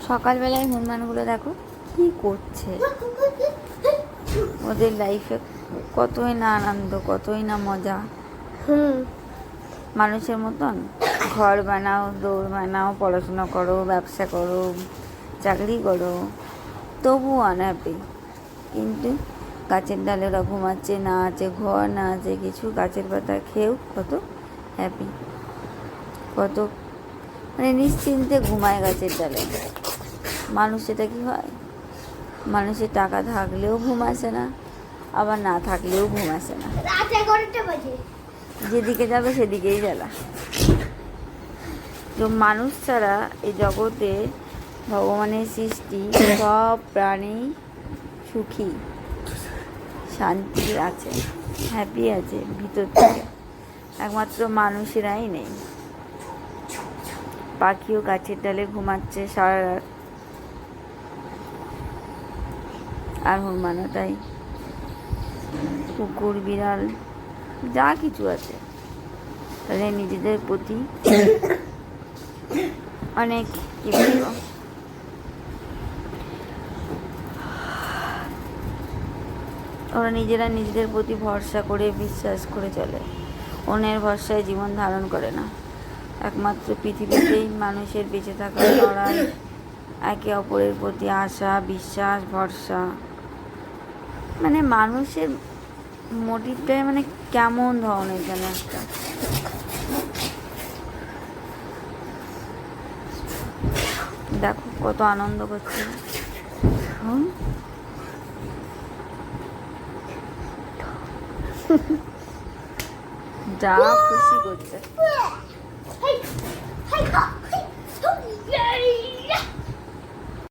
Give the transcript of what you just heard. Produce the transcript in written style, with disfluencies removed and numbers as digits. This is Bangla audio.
সকালবেলায় হনুমানগুলো দেখো কি করছে, ওদের লাইফে কতই না আনন্দ, কতই না মজা। মানুষের মতন ঘর বানাও, দৌড় বানাও, পড়াশোনা করো, ব্যবসা করো, চাকরি করো, তবু আনহ্যাপি। কিন্তু গাছের ডালে ওরা ঘুমাচ্ছে, না আছে ঘর, না আছে কিছু, গাছের পাতা খেয়েও কত হ্যাপি, কত মানে নিশ্চিন্তে ঘুমায় গাছের ডালে। মানুষ সেটা কি হয়? মানুষের টাকা থাকলেও ঘুম আসে না, আবার না থাকলেও ঘুম আসে না, যেদিকে যাবে সেদিকেই জ্বালা। তো মানুষ ছাড়া এই জগতে ভগবানের সৃষ্টি সব প্রাণী সুখী, শান্তি আছে, হ্যাপি আছে ভিতর থেকে, একমাত্র মানুষেরাই নেই। পাখিও গাছের ডালে ঘুমাচ্ছে সারা রাত, আর হনুমানও তাই। কুকুর, বিড়াল যা কিছু আছে তাদের নিজেদের প্রতি অনেক কি বলবো, ওরা নিজেরা নিজেদের প্রতি ভরসা করে বিশ্বাস করে চলে, অন্যের ভরসায় জীবন ধারণ করে না। একমাত্র পৃথিবীতেই মানুষের বেঁচে থাকার লড়াই, একে অপরের প্রতি আশা, বিশ্বাস, ভরসা। মানে মানুষের মোটিভটাই মানে কেমন ধরনের যেন একটা। দেখো কত আনন্দ করছে, যা খুশি করছে।